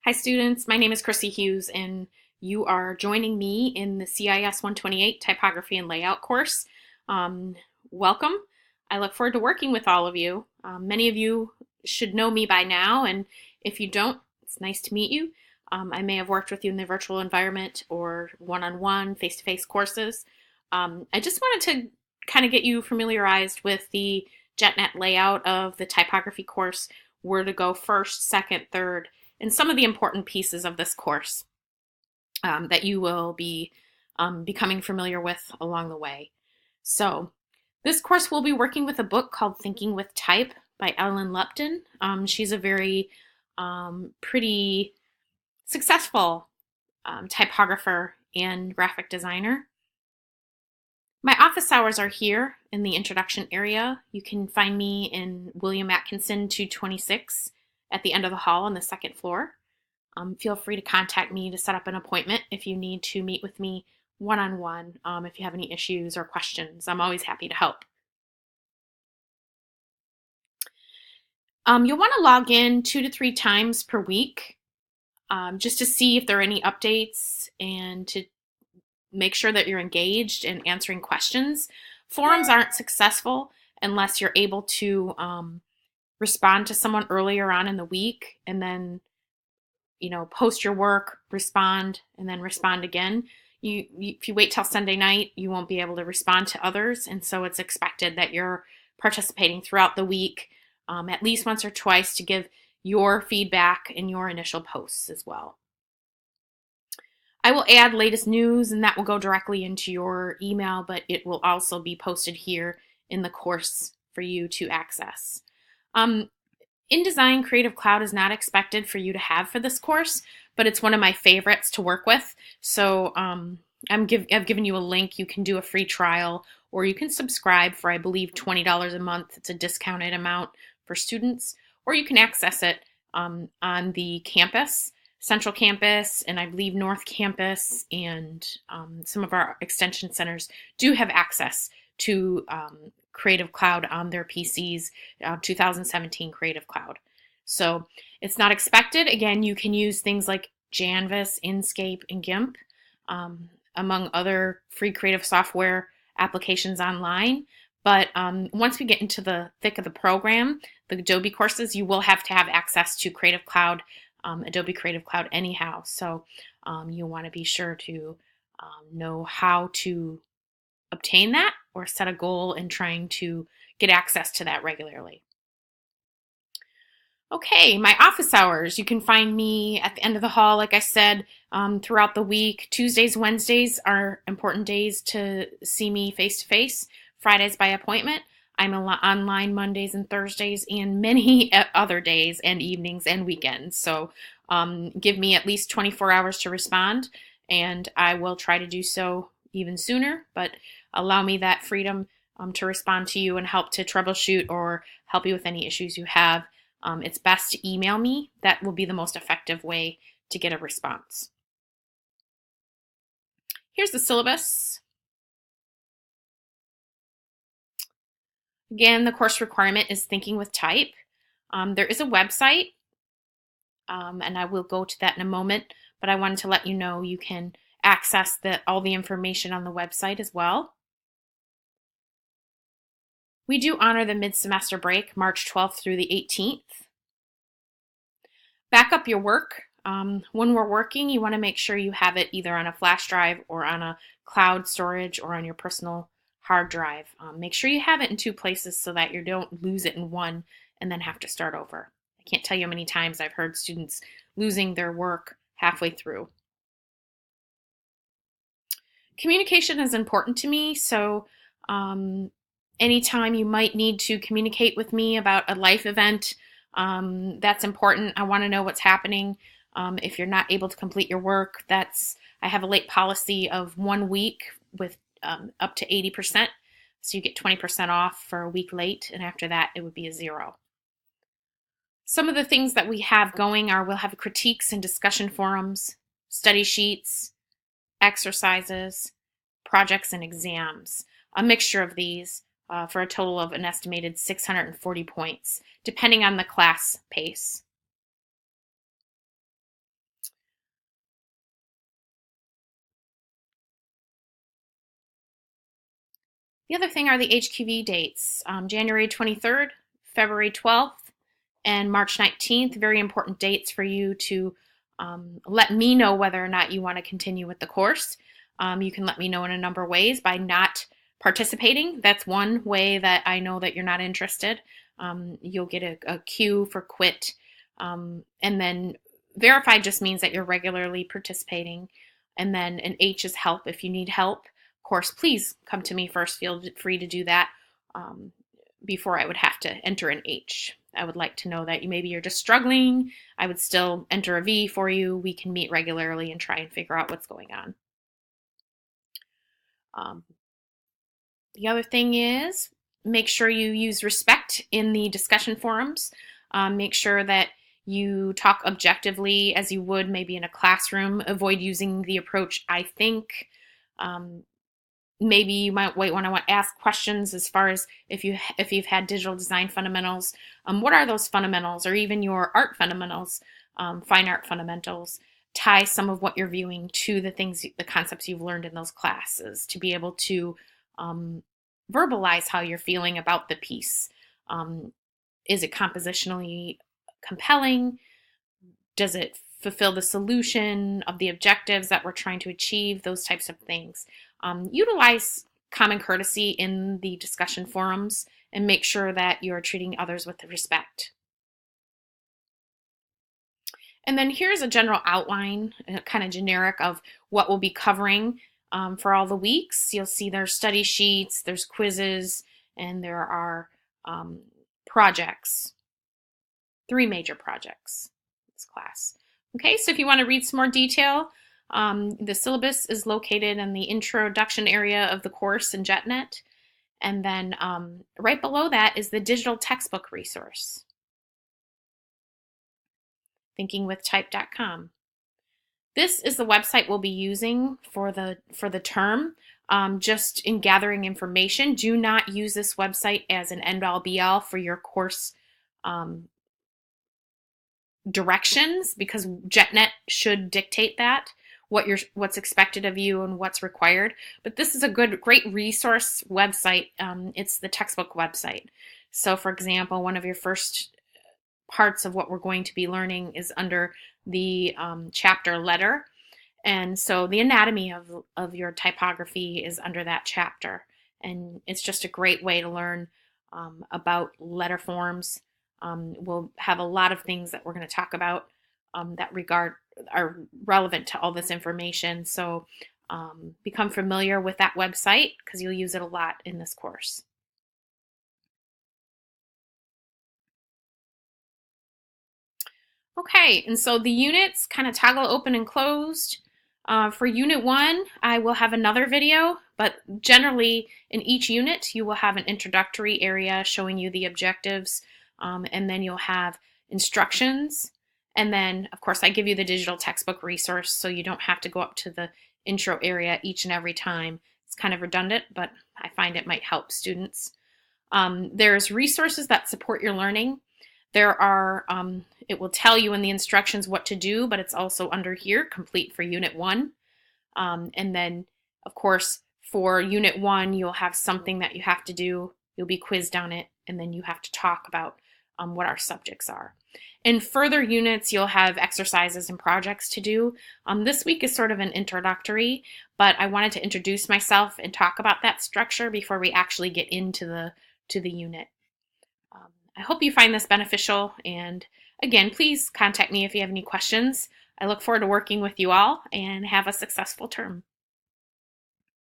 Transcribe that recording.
Hi students, my name is Chrissy Hughes and you are joining me in the CIS 128 Typography and Layout course. Um, Welcome. I look forward to working with all of you. Many of you should know me by now, and if you don't, it's nice to meet you. I may have worked with you in the virtual environment or one-on-one, face-to-face courses. I just wanted to kind of get you familiarized with the JetNet layout of the typography course, where to go first, second, third, and some of the important pieces of this course that you will be becoming familiar with along the way. So this course will be working with a book called Thinking with Type by Ellen Lupton. She's a very pretty successful typographer and graphic designer. My office hours are here in the introduction area. You can find me in William Atkinson 226 at the end of the hall on the second floor. Feel free to contact me to set up an appointment if you need to meet with me one-on-one, if you have any issues or questions. I'm always happy to help. You'll want to log in 2 to 3 times per week just to see if there are any updates and to make sure that you're engaged in answering questions. Forums aren't successful unless you're able to respond to someone earlier on in the week and then post your work, respond, and then respond again. If you wait till Sunday night, you won't be able to respond to others, and so it's expected that you're participating throughout the week, at least once or twice, to give your feedback in your initial posts as well. I will add latest news, and that will go directly into your email, but it will also be posted here in the course for you to access. InDesign Creative Cloud is not expected for you to have for this course, but it's one of my favorites to work with. So I've given you a link. You can do a free trial, or you can subscribe for, I believe, $20 a month. It's a discounted amount for students, or you can access it on the campus, Central Campus, and I believe North Campus, and some of our extension centers do have access to Creative Cloud on their PCs, 2017 Creative Cloud. So it's not expected. Again, you can use things like Canvas, Inkscape, and GIMP, among other free creative software applications online. But once we get into the thick of the program, the Adobe courses, you will have to have access to Creative Cloud, Adobe Creative Cloud anyhow. So you'll want to be sure to know how to obtain that or set a goal in trying to get access to that regularly. Okay, my office hours. You can find me at the end of the hall, like I said, throughout the week. Tuesdays, Wednesdays are important days to see me face-to-face. Fridays by appointment. I'm online Mondays and Thursdays and many other days and evenings and weekends. So give me at least 24 hours to respond, and I will try to do so even sooner, but allow me that freedom to respond to you and help to troubleshoot or help you with any issues you have. It's best to email me. That will be the most effective way to get a response. Here's the syllabus. Again, the course requirement is Thinking with Type. There is a website, and I will go to that in a moment, but I wanted to let you know you can access all the information on the website as well. We do honor the mid-semester break, March 12th through the 18th. Back up your work. When we're working, you want to make sure you have it either on a flash drive or on a cloud storage or on your personal hard drive. Make sure you have it in 2 places so that you don't lose it in one and then have to start over. I can't tell you how many times I've heard students losing their work halfway through. Communication is important to me, so anytime you might need to communicate with me about a life event, that's important. I want to know what's happening. If you're not able to complete your work, I have a late policy of 1 week with up to 80%. So you get 20% off for a week late, and after that, it would be a 0. Some of the things that we have going are we'll have critiques and discussion forums, study sheets, exercises, projects, and exams. A mixture of these for a total of an estimated 640 points, depending on the class pace. The other thing are the HQV dates, January 23rd, February 12th, and March 19th. Very important dates for you to let me know whether or not you want to continue with the course. You can let me know in a number of ways by not participating. That's one way that I know that you're not interested. You'll get a Q for quit. And then verified just means that you're regularly participating. And then an H is help if you need help. Of course, please come to me first. Feel free to do that before I would have to enter an H. I would like to know that maybe you're just struggling. I would still enter a V for you. We can meet regularly and try and figure out what's going on. The other thing is make sure you use respect in the discussion forums. Make sure that you talk objectively as you would maybe in a classroom. Avoid using the approach, I think. Maybe you might want to ask questions as far as if you've had digital design fundamentals. What are those fundamentals, or even your art fundamentals, fine art fundamentals? Tie some of what you're viewing to the concepts you've learned in those classes to be able to verbalize how you're feeling about the piece. Is it compositionally compelling? Does it fulfill the solution of the objectives that we're trying to achieve? Those types of things. Utilize common courtesy in the discussion forums and make sure that you're treating others with respect. And then here's a general outline, kind of generic, of what we'll be covering for all the weeks. You'll see there's study sheets, there's quizzes, and there are projects. 3 major projects in this class. Okay, so if you want to read some more detail, the syllabus is located in the introduction area of the course in JetNet. And then right below that is the digital textbook resource, thinkingwithtype.com. This is the website we'll be using for the term. Just in gathering information, do not use this website as an end-all be-all for your course directions, because JetNet should dictate that, what's expected of you and what's required. But this is a great resource website. It's the textbook website. So for example, one of your first parts of what we're going to be learning is under the chapter letter. And so the anatomy of your typography is under that chapter. And it's just a great way to learn about letter forms. We'll have a lot of things that we're going to talk about that are relevant to all this information. So become familiar with that website because you'll use it a lot in this course. Okay, and so the units kind of toggle open and closed. For Unit 1, I will have another video, but generally in each unit you will have an introductory area showing you the objectives, and then you'll have instructions, and then of course I give you the digital textbook resource so you don't have to go up to the intro area each and every time. It's kind of redundant, but I find it might help students. There's resources that support your learning. There are, it will tell you in the instructions what to do, but it's also under here, complete for Unit 1. And then, of course, for Unit 1, you'll have something that you have to do. You'll be quizzed on it, and then you have to talk about what our subjects are. In further units, you'll have exercises and projects to do. This week is sort of an introductory, but I wanted to introduce myself and talk about that structure before we actually get into the unit. I hope you find this beneficial, and again, please contact me if you have any questions. I look forward to working with you all, and have a successful term.